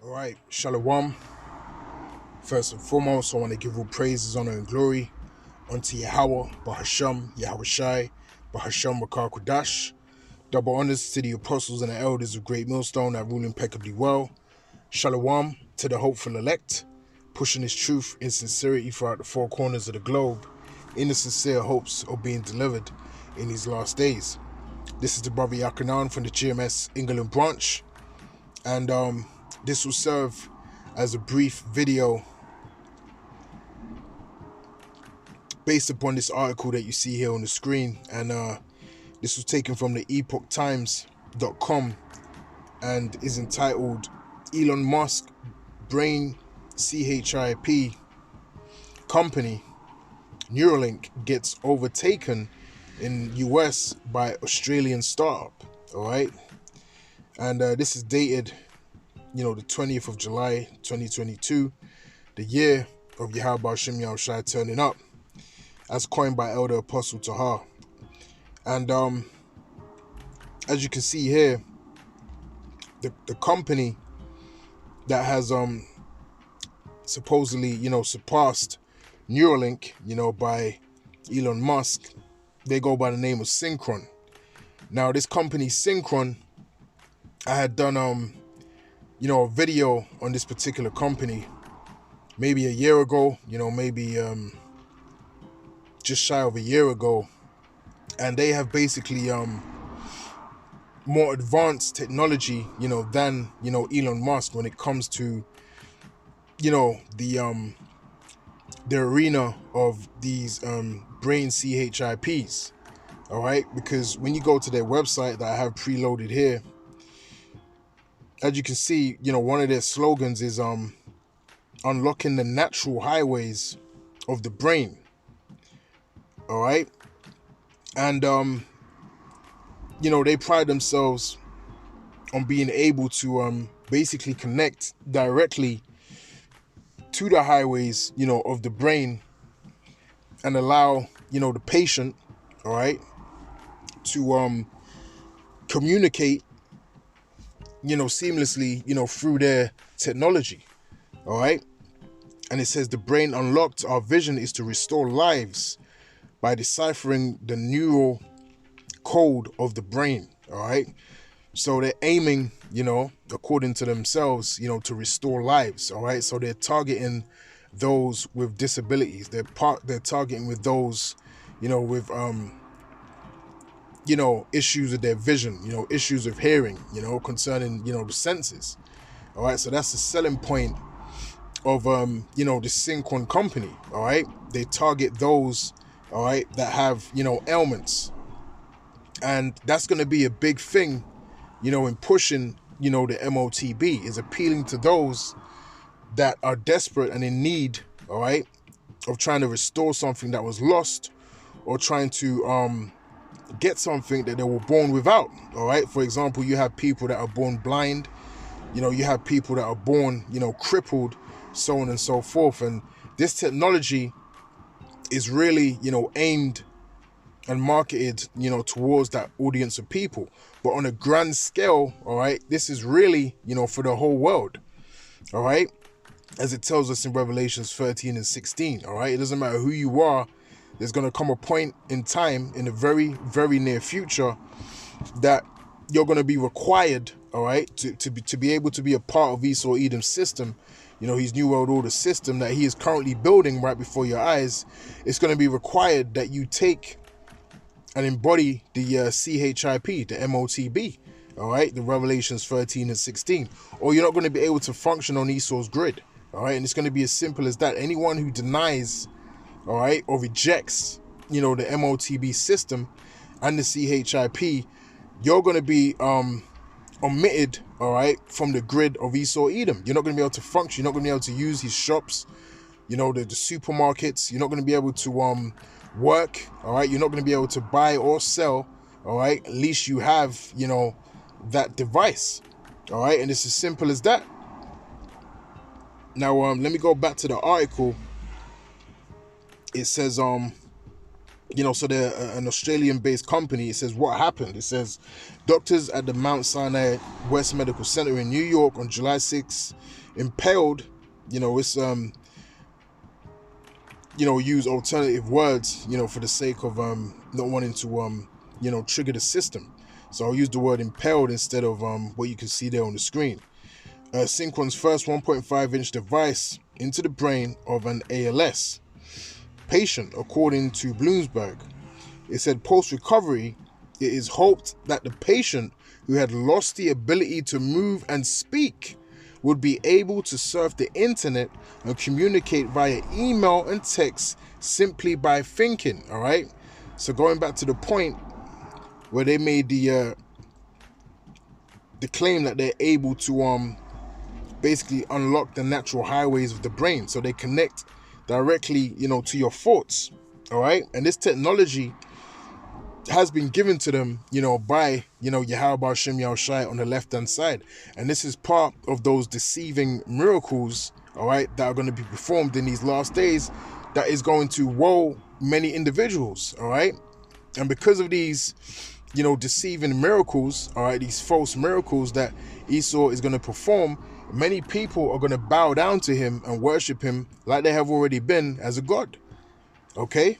All right, Shalom. First and foremost, I want to give all praises, honor, and glory unto Yahweh, Bahasham, Yahweh Shai, Bahasham, Rakar Kudash. Double honors to the apostles and the elders of Great Millstone that rule impeccably well. Shalom to the hopeful elect, pushing his truth in sincerity throughout the four corners of the globe, in the sincere hopes of being delivered in these last days. This is the brother Yakanan from the GMS England branch, and this will serve as a brief video based upon this article that you see here on the screen. And this was taken from the epochtimes.com and is entitled Elon Musk Brain CHIP Company Neuralink Gets Overtaken in US by Australian startup. All right, and this is dated the 20th of July 2022, the year of Yahweh Shem Yahushai turning up, as coined by Elder Apostle Tahar. And as you can see here, the company that has supposedly surpassed Neuralink by Elon Musk, they go by the name of Synchron. Now this company Synchron, I had done a video on this particular company maybe a year ago, maybe just shy of a year ago, and they have basically more advanced technology than Elon Musk when it comes to the arena of these brain CHIPs. All right, because when you go to their website that I have preloaded here, as you can see, one of their slogans is unlocking the natural highways of the brain. All right, and they pride themselves on being able to basically connect directly to the highways of the brain and allow the patient, all right, to communicate seamlessly through their technology. All right, and it says the brain unlocked. Our vision is to restore lives by deciphering the neural code of the brain. All right, so they're aiming according to themselves to restore lives. All right, so they're targeting those with disabilities. They're targeting with those with issues of their vision, issues of hearing, concerning the senses. All right, so that's the selling point of the Synchron company. All right, they target those, all right, that have ailments, and that's going to be a big thing in pushing the MOTB, is appealing to those that are desperate and in need, all right, of trying to restore something that was lost, or trying to get something that they were born without. All right, for example, you have people that are born blind, you have people that are born crippled, so on and so forth. And this technology is really aimed and marketed towards that audience of people, but on a grand scale, all right, this is really for the whole world. All right, as it tells us in Revelations 13 and 16. All right, it doesn't matter who you are, there's going to come a point in time in the very, very near future that you're going to be required, all right, to be able to be a part of Esau Edom's system, his New World Order system that he is currently building right before your eyes. It's going to be required that you take and embody the CHIP, the MOTB, all right, the Revelations 13 and 16, or you're not going to be able to function on Esau's grid. All right, and it's going to be as simple as that. Anyone who denies, all right, or rejects the MOTB system and the CHIP, you're going to be omitted, all right, from the grid of Esau Edom. You're not going to be able to function. You're not going to be able to use his shops, the supermarkets. You're not going to be able to work, all right. You're not going to be able to buy or sell, all right, at least you have that device, all right. And it's as simple as that. Now let me go back to the article. It says So they're an Australian-based company. It says what happened. It says doctors at the Mount Sinai West Medical Center in New York on July 6th impaled, it's use alternative words, for the sake of not wanting to trigger the system. So I'll use the word impaled instead of what you can see there on the screen. Synchron's first 1.5-inch device into the brain of an ALS patient, according to Bloomberg. It said post-recovery, it is hoped that the patient who had lost the ability to move and speak would be able to surf the internet and communicate via email and text simply by thinking. All right. So going back to the point where they made the claim that they're able to basically unlock the natural highways of the brain, so they connect directly, to your thoughts. All right. And this technology has been given to them, by, Yahweh Shem Yahushai on the left-hand side. And this is part of those deceiving miracles, all right, that are going to be performed in these last days that is going to woe many individuals, all right? And because of these, deceiving miracles, all right, these false miracles that Esau is going to perform, many people are going to bow down to him and worship him like they have already been as a god, okay?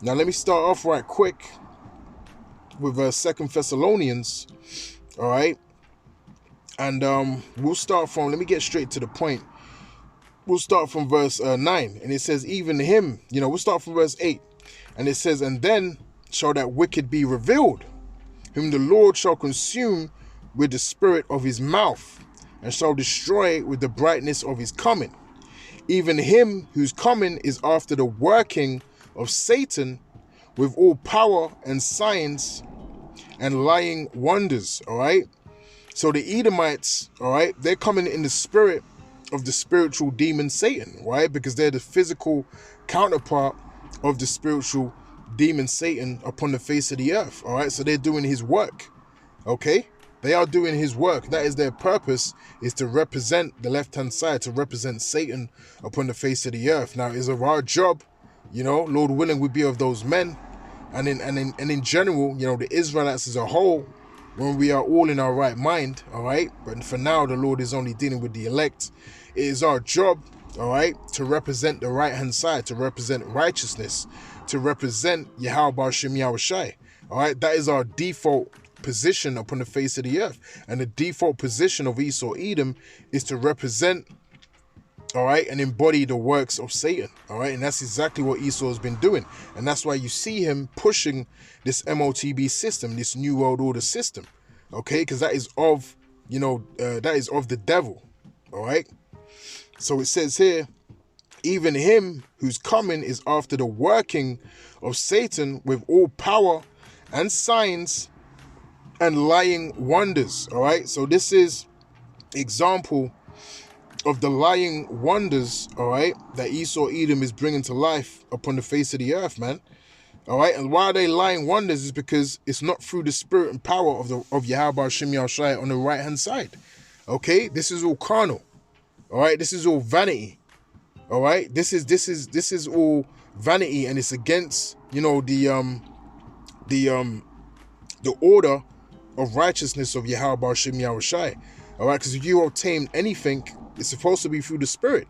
Now, let me start off right quick with 2 Thessalonians, all right? And we'll start from, let me get straight to the point. We'll start from verse 9, and it says, even him, we'll start from verse 8, and it says, and then shall that wicked be revealed, whom the Lord shall consume with the spirit of his mouth, and shall destroy with the brightness of his coming, even him whose coming is after the working of Satan, with all power and signs and lying wonders, all right? So the Edomites, all right, they're coming in the spirit of the spiritual demon Satan, right? Because they're the physical counterpart of the spiritual demon Satan upon the face of the earth, all right? So they're doing his work, okay? They are doing his work. That is their purpose, is to represent the left-hand side, to represent Satan upon the face of the earth. Now, it's our job, Lord willing, we be of those men, and in general, the Israelites as a whole, when we are all in our right mind, all right? But for now, the Lord is only dealing with the elect. It is our job, all right, to represent the right-hand side, to represent righteousness, to represent Yahweh Shem Yahushai, all right? That is our default position upon the face of the earth. And the default position of Esau Edom is to represent, all right, and embody the works of Satan, all right? And that's exactly what Esau has been doing. And that's why you see him pushing this MOTB system, this New World Order system, okay? Because that is of, that is of the devil, all right? So it says here, even him whose coming is after the working of Satan with all power and signs and lying wonders, all right? So this is example of the lying wonders, all right, that Esau Edom is bringing to life upon the face of the earth, man. All right, and why are they lying wonders is because it's not through the spirit and power of Yahweh Shem Yahushai on the right-hand side. Okay, this is all carnal. All right, this is all vanity. All right, this is all vanity, and it's against, the order of righteousness of Yahweh Shem Yahushai. All right, because if you obtain anything, it's supposed to be through the spirit.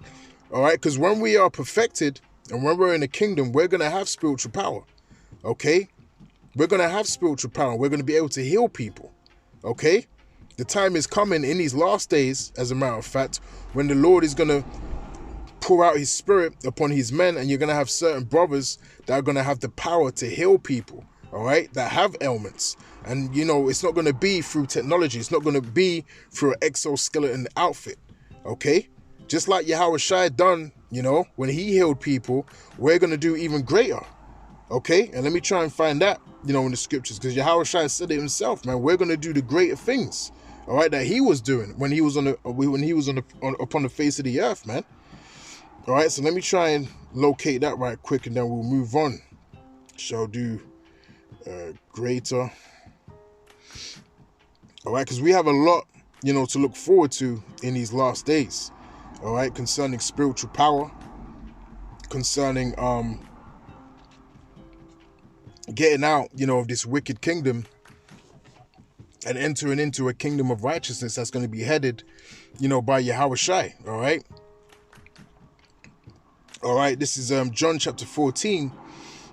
All right, because when we are perfected and when we're in the kingdom, we're going to have spiritual power. Okay, we're going to have spiritual power. We're going to be able to heal people. Okay, the time is coming in these last days, as a matter of fact, when the Lord is going to pour out his spirit upon his men, and you're going to have certain brothers that are going to have the power to heal people, all right, that have ailments. And, it's not going to be through technology. It's not going to be through an exoskeleton outfit, okay? Just like Yahweh Shai done, when he healed people, we're going to do even greater, okay? And let me try and find that, in the scriptures, because Yahweh Shai said it himself, man. We're going to do the greater things, all right, that he was doing when he was upon the face of the earth, man. All right, so let me try and locate that right quick, and then we'll move on. Shall do greater. All right, because we have a lot, to look forward to in these last days. All right, concerning spiritual power, concerning getting out, of this wicked kingdom and entering into a kingdom of righteousness that's going to be headed, by Yahweh Shai. All right. All right. This is John chapter 14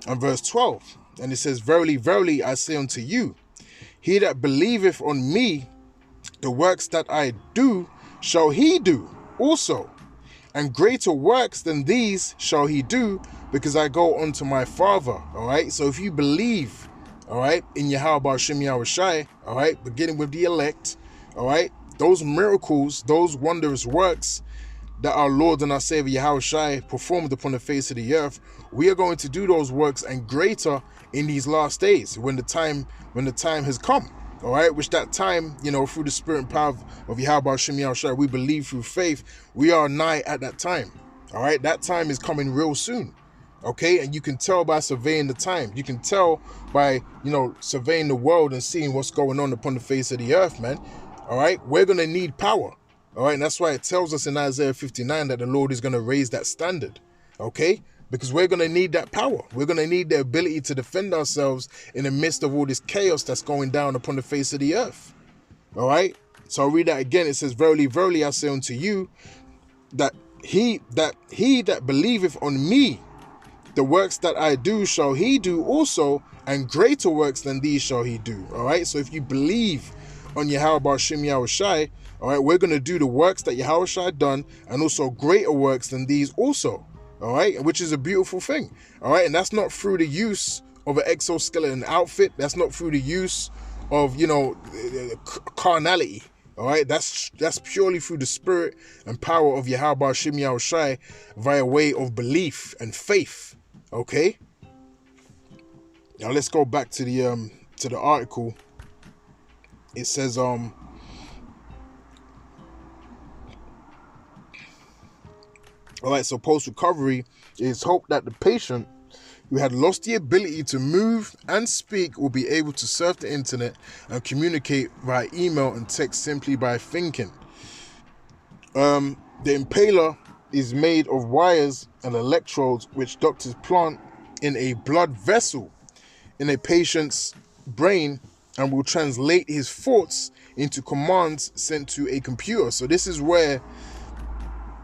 and verse 12. And it says, "Verily, verily, I say unto you, he that believeth on me, the works that I do shall he do also. And greater works than these shall he do, because I go unto my Father." All right. So if you believe, all right, in Yahweh B'Shem Yahweh Shai, all right, beginning with the elect, all right, those miracles, those wondrous works that our Lord and our Savior Yahweh Shai performed upon the face of the earth, we are going to do those works and greater in these last days when the time has come. All right, which that time, through the spirit and power of Yahweh Shem Yahweh Shai, we believe through faith, we are nigh at that time. All right, that time is coming real soon. Okay, and you can tell by surveying the time. You can tell by, surveying the world and seeing what's going on upon the face of the earth, man. All right, we're going to need power. All right, and that's why it tells us in Isaiah 59 that the Lord is going to raise that standard. Okay, because we're going to need that power. We're going to need the ability to defend ourselves in the midst of all this chaos that's going down upon the face of the earth. All right. So I'll read that again. It says, "Verily, verily, I say unto you, that he that believeth on me, the works that I do shall he do also, and greater works than these shall he do." All right. So if you believe on Yahweh B'Shem Yahweh Shai, all right, we're going to do the works that Yahweh Shai done, and also greater works than these also. All right, which is a beautiful thing. All right, and that's not through the use of an exoskeleton outfit. That's not through the use of, carnality. All right, that's purely through the spirit and power of Yahweh B'Shem Yahweh Shai via way of belief and faith. Okay. Now let's go back to the article. It says all right, so post-recovery, it is hoped that the patient who had lost the ability to move and speak will be able to surf the internet and communicate via email and text simply by thinking. The impaler is made of wires and electrodes which doctors plant in a blood vessel in a patient's brain and will translate his thoughts into commands sent to a computer. So this is where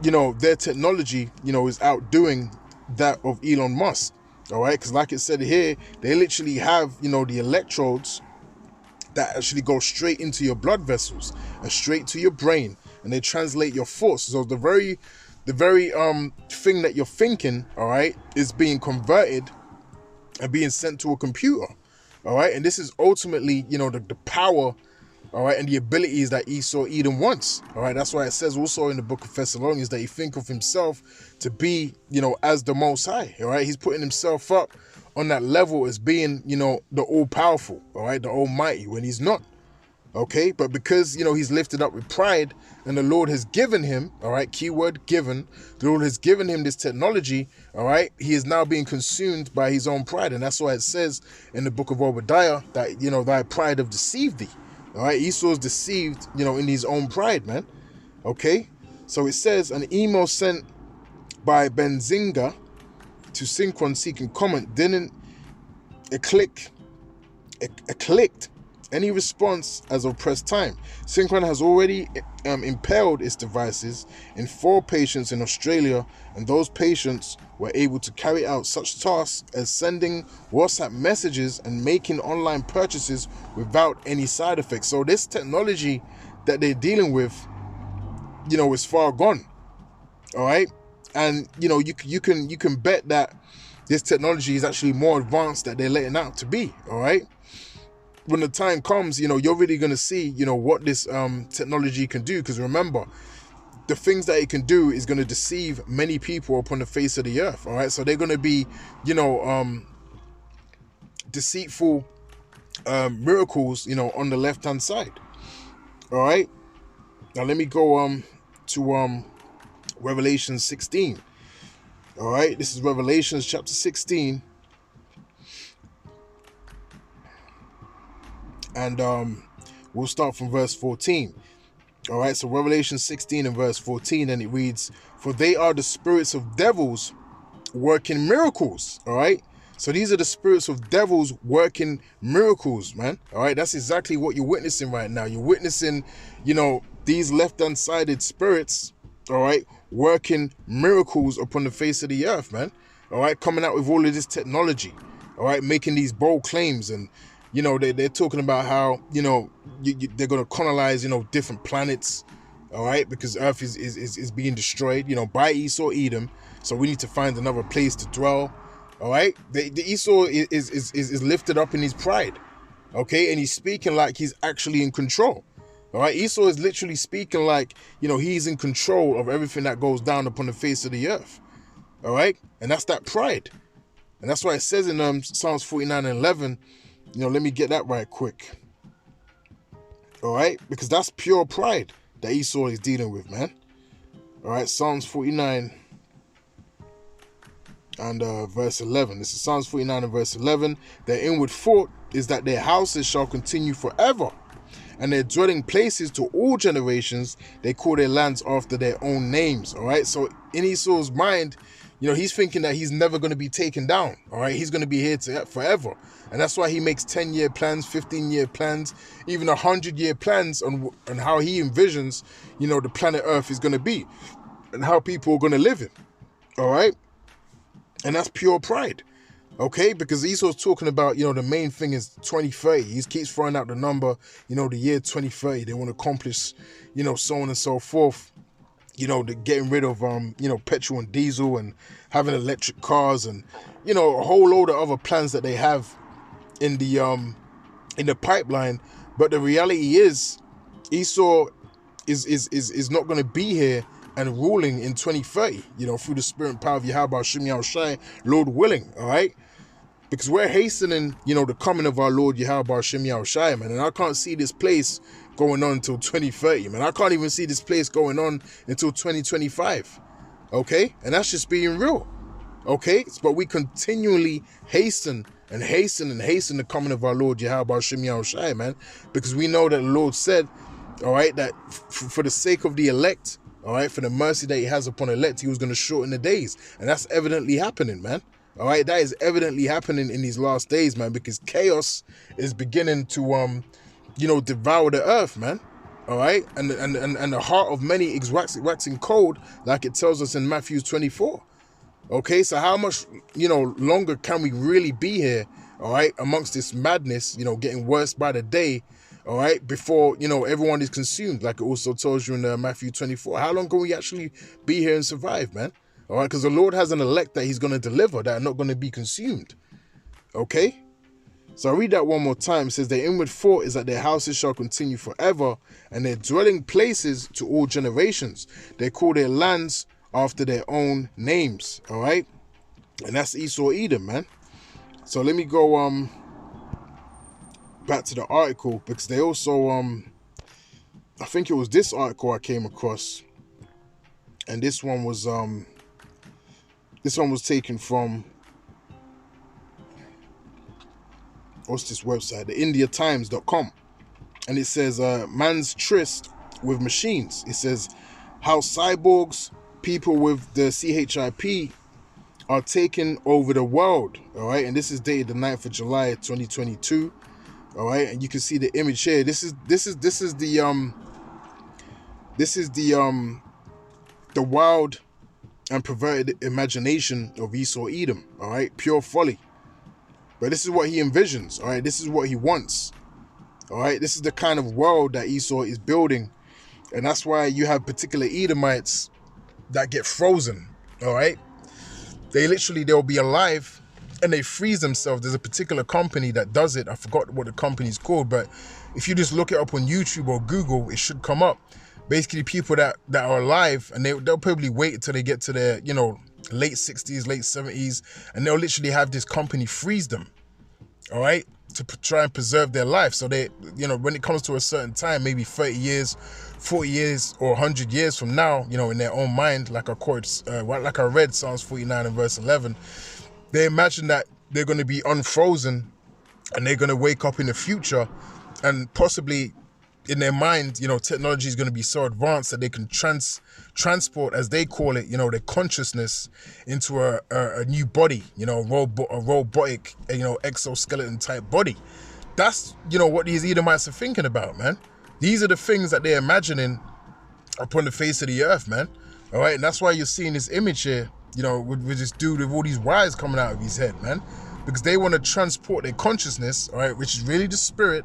their technology, is outdoing that of Elon Musk. All right. Because like it said here, they literally have, the electrodes that actually go straight into your blood vessels and straight to your brain, and they translate your thoughts. So the very thing that you're thinking, all right, is being converted and being sent to a computer. All right. And this is ultimately, the power, all right, and the abilities that Esau Edom wants. All right, that's why it says also in the book of Thessalonians that he think of himself to be, as the Most High. All right, he's putting himself up on that level as being, the all-powerful, all right, the Almighty, when he's not. Okay, but because, he's lifted up with pride and the Lord has given him, all right, keyword given, the Lord has given him this technology, all right, he is now being consumed by his own pride. And that's why it says in the book of Obadiah that, thy pride have deceived thee. All right, Esau's deceived, in his own pride, man. Okay, so it says an email sent by Benzinga to Synchron seeking comment didn't clicked any response as of press time. Synchron has already impaled its devices in 4 patients in Australia, and those patients were able to carry out such tasks as sending WhatsApp messages and making online purchases without any side effects. So this technology that they're dealing with, is far gone. All right, and you can bet that this technology is actually more advanced that they're letting out to be. All right. When the time comes, you're really going to see, what this technology can do. Because remember, the things that it can do is going to deceive many people upon the face of the earth. All right. So they're going to be, deceitful miracles, on the left-hand side. All right. Now let me go to Revelation 16. All right. This is Revelation chapter 16. And we'll start from verse 14. All right, so Revelation 16 and verse 14, and it reads, "For they are the spirits of devils working miracles." All right, So these are the spirits of devils working miracles, man. All right, that's exactly what you're witnessing right now. You're witnessing, these left-hand sided spirits, all right, working miracles upon the face of the earth, man. All right, coming out with all of this technology, all right, making these bold claims. And, they're talking about how, they're going to colonize, different planets, all right, because Earth is being destroyed, by Esau, Edom. So we need to find another place to dwell. All right, the Esau is lifted up in his pride, okay, and he's speaking like he's actually in control. All right, Esau is literally speaking like he's in control of everything that goes down upon the face of the earth. All right, and that's that pride, and that's why it says in Psalms 49:11. Let me get that right quick. All right, because that's pure pride that Esau is dealing with, man. All right, Psalms 49. And verse 11. This is Psalms 49 and verse 11. Their inward thought is that their houses shall continue forever, and their dwelling places to all generations. They call their lands after their own names. All right. So in Esau's mind, he's thinking that he's never going to be taken down. All right. He's going to be here forever. And that's why he makes 10-year plans, 15-year plans, even 100-year plans on how he envisions, the planet Earth is going to be and how people are going to live it. All right. And that's pure pride, okay? Because Esau's talking about, the main thing is 2030. He keeps throwing out the number, the year 2030. They want to accomplish, so on and so forth. The getting rid of, petrol and diesel and having electric cars and, a whole load of other plans that they have in the pipeline. But the reality is Esau is not going to be here and ruling in 2030, through the spirit and power of Yahweh Hashem Yahushai, Lord willing, all right? Because we're hastening, the coming of our Lord Yahweh Hashem Yahushai, man. And I can't see this place going on until 2030, man. I can't even see this place going on until 2025, okay? And that's just being real, okay? But we continually hasten the coming of our Lord Yahweh Hashem Yahushai, man. Because we know that the Lord said, all right, that for the sake of the elect, all right, for the mercy that he has upon elect, he was going to shorten the days. And that's evidently happening, man. All right, that is evidently happening in these last days, man, because chaos is beginning to, devour the earth, man. All right, and the heart of many is waxing cold, like it tells us in Matthew 24. Okay, so how much, longer can we really be here, all right, amongst this madness, getting worse by the day, all right, before, everyone is consumed, like it also tells you in Matthew 24. How long can we actually be here and survive, man? All right, because the Lord has an elect that he's going to deliver that are not going to be consumed. Okay? So I read that one more time. It says, their inward thought is that their houses shall continue forever, and their dwelling places to all generations. They call their lands after their own names. All right? And that's Esau Edom, man. So let me go back to the article, because they also I think it was this article I came across, and this one was taken from, what's this website, the indiatimes.com, and it says man's tryst with machines. It says how cyborgs, people with the CHIP, are taking over the world. All right, and this is dated the 9th of July 2022. All right, and you can see the image here. This is the wild and perverted imagination of Esau Edom. All right, pure folly. But this is what he envisions. All right, this is what he wants. All right, this is the kind of world that Esau is building, and that's why you have particular Edomites that get frozen. All right, they'll be alive and they freeze themselves. There's a particular company that does it. I forgot what the company's called, but if you just look it up on YouTube or Google, it should come up. Basically, people that are alive, and they'll probably wait until they get to their, late 60s, late 70s, and they'll literally have this company freeze them, all right, to try and preserve their life. So they, when it comes to a certain time, maybe 30 years, 40 years, or 100 years from now, in their own mind, like I read Psalms 49 and verse 11, they imagine that they're going to be unfrozen and they're going to wake up in the future and possibly, in their mind, technology is going to be so advanced that they can transport, as they call it, their consciousness into a new body, a robotic, exoskeleton type body. That's, what these Edomites are thinking about, man. These are the things that they're imagining upon the face of the earth, man. All right, and that's why you're seeing this image here, with this dude with all these wires coming out of his head, man. Because they want to transport their consciousness, all right, which is really the spirit,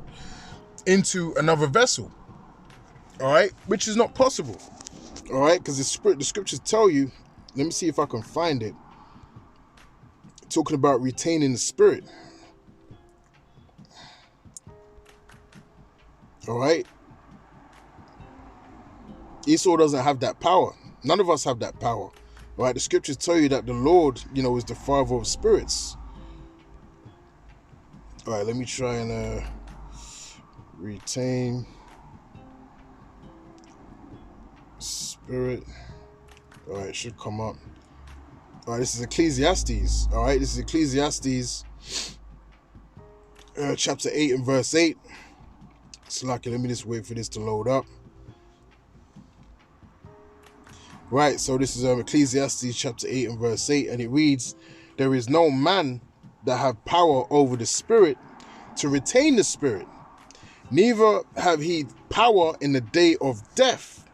into another vessel, all right, which is not possible, all right, because the scriptures tell you. Let me see if I can find it. Talking about retaining the spirit, all right. Esau doesn't have that power. None of us have that power, all right. The scriptures tell you that the Lord, is the father of spirits. All right, let me try and retain spirit. All right, it should come up. All right, this is Ecclesiastes. All right, this is Ecclesiastes chapter 8 and verse 8. Slacky, let me just wait for this to load up. Right, so this is Ecclesiastes chapter 8 and verse 8, and it reads, "There is no man that have power over the spirit to retain the spirit, neither have he power in the day of death.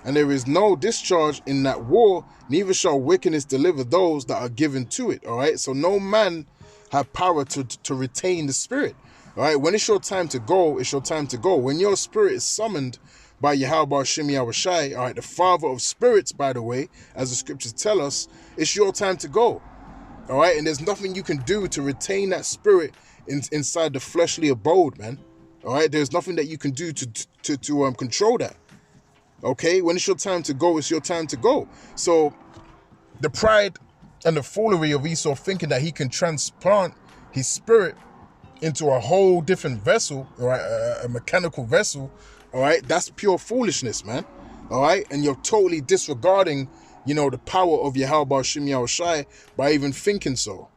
And there is no discharge in that war, neither shall wickedness deliver those that are given to it." All right, so no man have power to retain the spirit. All right, when it's your time to go, it's your time to go. When your spirit is summoned by Yahweh Shem Yahushai, all right, the father of spirits, by the way, as the scriptures tell us, it's your time to go. All right, and there's nothing you can do to retain that spirit inside the fleshly abode, man. All right, there's nothing that you can do to control that. Okay, when it's your time to go, it's your time to go. So the pride and the foolery of Esau thinking that he can transplant his spirit into a whole different vessel, all right, a mechanical vessel, all right, that's pure foolishness, man. All right, and you're totally disregarding, the power of Yahweh Shem Yahushai by even thinking so.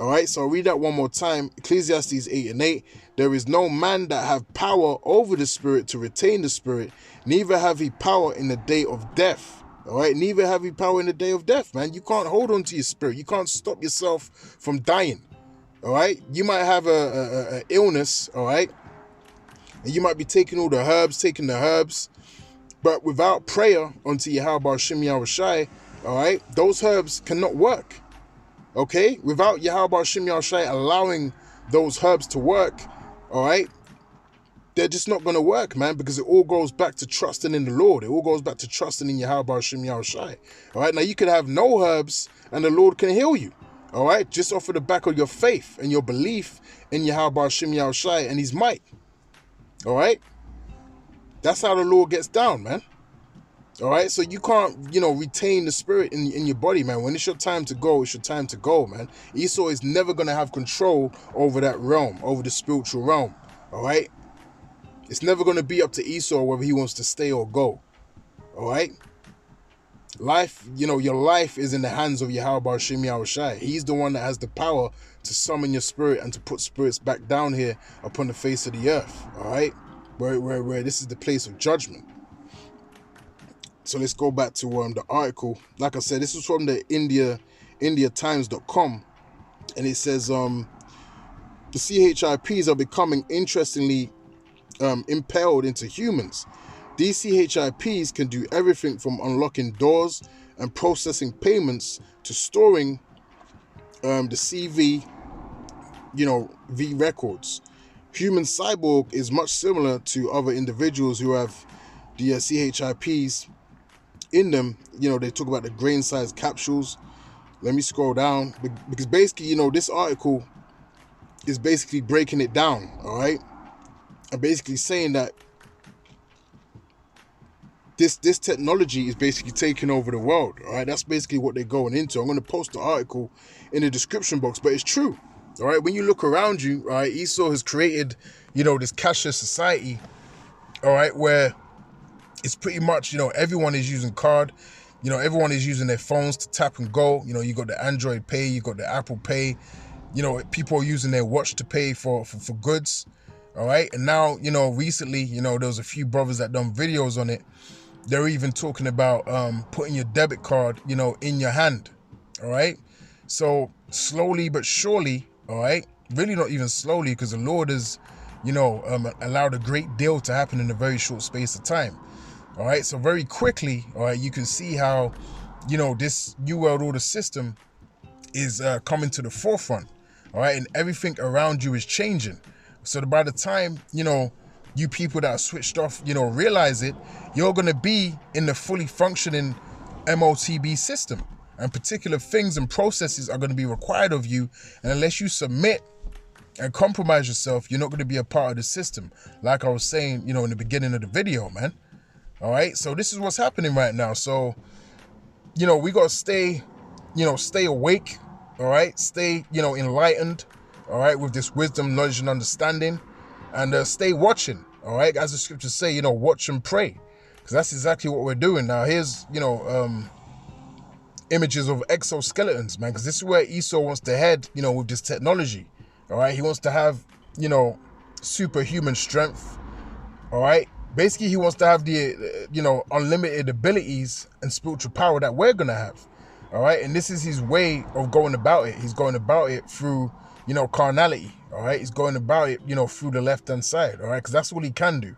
All right, so I'll read that one more time. Ecclesiastes 8 and 8. "There is no man that have power over the spirit to retain the spirit, neither have he power in the day of death." All right, neither have he power in the day of death, man. You can't hold on to your spirit. You can't stop yourself from dying. All right, you might have a illness, all right, and you might be taking the herbs, but without prayer unto Yahweh Shem Yahushai, all right, those herbs cannot work. Okay, without Yahweh Shem Yahushai allowing those herbs to work, all right, they're just not going to work, man, because it all goes back to trusting in the Lord. It all goes back to trusting in Yahweh Shem Yahushai. All right, now you can have no herbs and the Lord can heal you. All right, just off of the back of your faith and your belief in Yahweh Shem Yahushai and his might. All right, that's how the Lord gets down, man. All right, so you can't, retain the spirit in your body, man. When it's your time to go, it's your time to go, man. Esau is never going to have control over that realm, over the spiritual realm, all right? It's never going to be up to Esau whether he wants to stay or go, all right? Life, your life is in the hands of Yahweh Shem Yahushai. He's the one that has the power to summon your spirit and to put spirits back down here upon the face of the earth, all right? Where this is the place of judgment. So let's go back to the article. Like I said, this was from the IndiaTimes.com, and it says the CHIPs are becoming interestingly impaled into humans. These CHIPs can do everything from unlocking doors and processing payments to storing the CV, V records. Human cyborg is much similar to other individuals who have the CHIPs in them. They talk about the grain-sized capsules. Let me scroll down, because basically, this article is basically breaking it down, all right? And basically saying that this technology is basically taking over the world, all right? That's basically what they're going into. I'm going to post the article in the description box, but it's true, all right? When you look around you, all right, Esau has created, this cashless society, all right, where it's pretty much, everyone is using card. Everyone is using their phones to tap and go. You got the Android Pay, you got the Apple Pay. People are using their watch to pay for goods. All right. And now, recently, there was a few brothers that done videos on it. They're even talking about putting your debit card, in your hand. All right. So slowly but surely, all right, really not even slowly, because the Lord has, allowed a great deal to happen in a very short space of time. All right. So very quickly, all right, you can see how, this New World Order system is coming to the forefront. All right. And everything around you is changing. So that by the time, you people that are switched off, realize it, you're going to be in the fully functioning MOTB system. And particular things and processes are going to be required of you. And unless you submit and compromise yourself, you're not going to be a part of the system. Like I was saying, in the beginning of the video, man. All right. So this is what's happening right now. So, we got to stay awake. All right. Stay, enlightened. All right. With this wisdom, knowledge, and understanding. And stay watching. All right. As the scriptures say, watch and pray. Because that's exactly what we're doing. Now, here's, images of exoskeletons, man. Because this is where Esau wants to head, with this technology. All right. He wants to have, superhuman strength. All right. Basically, he wants to have the, unlimited abilities and spiritual power that we're going to have. All right. And this is his way of going about it. He's going about it through, carnality. All right. He's going about it, through the left-hand side. All right. Because that's what he can do.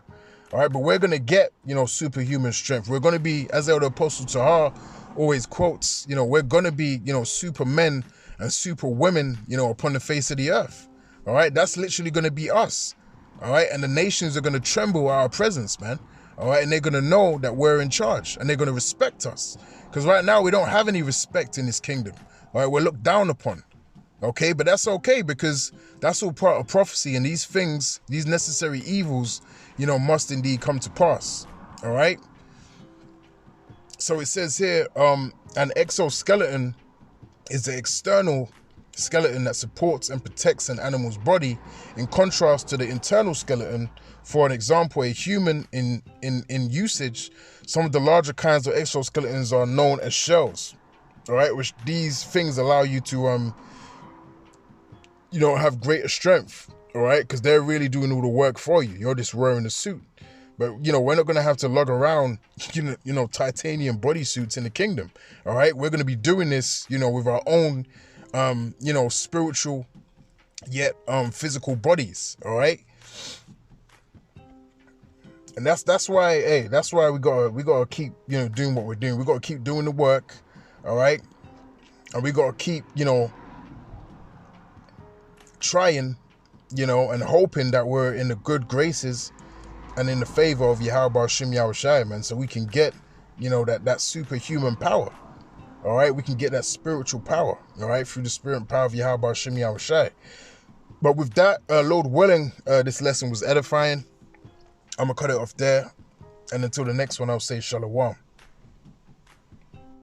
All right. But we're going to get, superhuman strength. We're going to be, as the Apostle Tahar always quotes, we're going to be, supermen and super women, upon the face of the earth. All right. That's literally going to be us. All right. And the nations are going to tremble at our presence, man. All right. And they're going to know that we're in charge, and they're going to respect us. Because right now we don't have any respect in this kingdom. All right. We're looked down upon. Okay. But that's okay, because that's all part of prophecy. And these things, these necessary evils, must indeed come to pass. All right. So it says here, an exoskeleton is the external skeleton that supports and protects an animal's body, in contrast to the internal skeleton. For an example, a human in usage, some of the larger kinds of exoskeletons are known as shells. All right, which these things allow you to have greater strength. All right, because they're really doing all the work for you. You're just wearing a suit. But, we're not going to have to lug around, titanium bodysuits in the kingdom. All right, we're going to be doing this, with our own spiritual yet physical bodies. All right. And that's why, we gotta keep, doing what we're doing. We gotta keep doing the work. All right. And we gotta keep, trying, and hoping that we're in the good graces and in the favor of Yahweh Shem Yahushai, man. So we can get, that superhuman power. All right, we can get that spiritual power, all right, through the spirit and power of Yahweh Shem Yahushai. But with that, Lord willing, this lesson was edifying. I'm going to cut it off there. And until the next one, I'll say shalom.